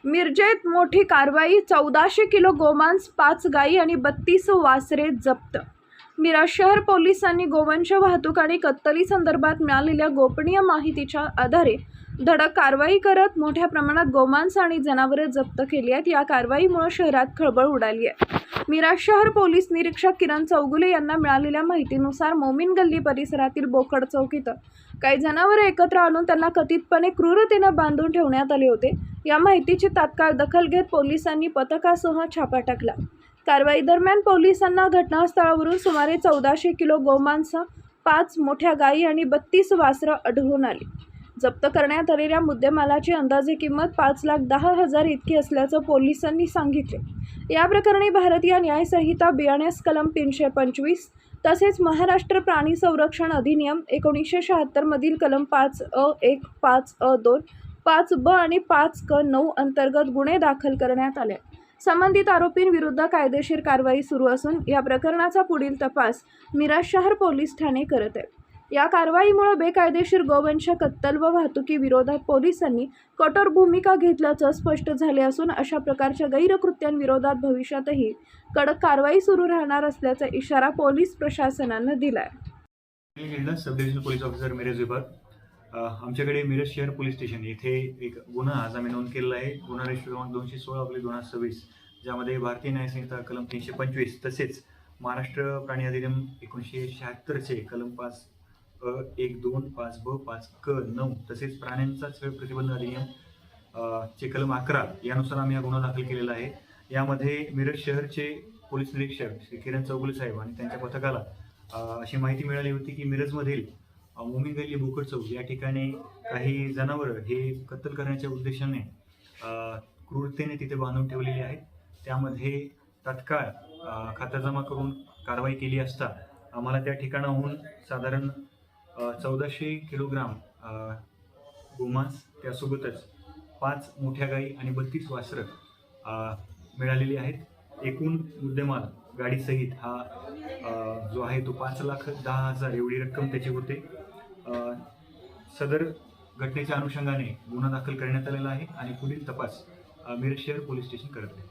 मिरजेत मोठी कारवाई, 1400 किलो गोमांस, 5 गायी आणि 32 वासरे जप्त. मिरज शहर पोलिसांनी गोवंश वाहतूक आणि कत्तली संदर्भात मिळालेल्या गोपनीय माहितीच्या आधारे धडक कारवाई करत मोठ्या प्रमाणात गोमांस आणि जनावरे जप्त केली आहेत. या कारवाईमुळे शहरात खळबळ उडाली आहे. मिरज शहर पोलीस निरीक्षक किरण चौगुले यांना मिळालेल्या माहितीनुसार मोमीन गल्ली परिसरातील बोकड चौकीत काही जनावरे एकत्र आणून त्यांना कथितपणे क्रूरतेने बांधून ठेवण्यात आले होते. या माहितीची तात्काळ दखल घेत पोलिसांनी पथकासह छापा टाकला. कारवाई दरम्यान पोलिसांना घटनास्थळावरून सुमारे 1400 किलो गोमांस, 5 मोठ्या गायी आणि 32 वासरं आढळून आली. जप्त करण्यात आलेल्या मुद्देमालाची अंदाजे किंमत 5,10,000 इतकी असल्याचं पोलिसांनी सांगितले. या प्रकरणी भारतीय न्याय संहिता BNS कलम 325 तसेच महाराष्ट्र प्राणी संरक्षण अधिनियम 1976 मधील कलम 5(a)(1), 5(a)(2), 5(b) आणि 5(क)(9) अंतर्गत गुन्हे दाखल करण्यात आले. संबंधित आरोपींविरुद्ध कायदेशीर कारवाई सुरू असून या प्रकरणाचा पुढील तपास मिरज शहर पोलीस ठाणे करत आहेत. या कारवाईमुळे बेकायदेशीर गोवंश कत्तल व वाहतुकीविरोधात पोलिसांनी कठोर भूमिका घेतल्याचं स्पष्ट झाले असून अशा प्रकारच्या गैरकृत्यांविरोधात भविष्यातही कडक कारवाई सुरू राहणार असल्याचा इशारा पोलीस प्रशासनानं दिलाय. सब डिव्हिजनल पोलीस ऑफिसर मिरज विभाग. आमच्याकडे मिरज शहर पोलीस स्टेशन येथे एक गुन्हा आज आम्ही नोंद केलेला आहे. गुन्हा रजिस्टर क्रमांक 216/2026, ज्यामध्ये भारतीय न्याय संहिता कलम 325 तसेच महाराष्ट्र प्राणी अधिनियम 1976चे कलम 5(a)(1), 2, 5(b), 5(क)(9) तसेच प्राण्यांचा छळ प्रतिबंध अधिनियम चे कलम 11 यानुसार आम्ही हा गुन्हा दाखल केलेला आहे. यामध्ये मिरज शहरचे पोलीस निरीक्षक श्री किरण चौगुले साहेब आणि त्यांच्या पथकाला अशी माहिती मिळाली होती की मिरजमधील मोमीन गल्ली बोकड चौक या ठिकाणी काही जनावरं हे कत्तल करण्याच्या उद्देशाने क्रूरतेने तिथे बांधून ठेवलेली आहेत. त्यामध्ये तात्काळ खातरजमा करून कारवाई केली असता आम्हाला त्या ठिकाणाहून साधारण 1400 किलोग्राम गोमांस, त्यासोबतच 5 मोठ्या गायी आणि 32 वासरं मिळालेली आहेत. एकूण मुद्देमाल गाडीसहित हा जो आहे तो 5,10,000 एवढी रक्कम त्याची होते. सदर घटनेच्या अनुषंगाने गुन्हा दाखल करण्यात आलेला आहे आणि पुढील तपास मिरज शहर पोलीस स्टेशन करत आहे.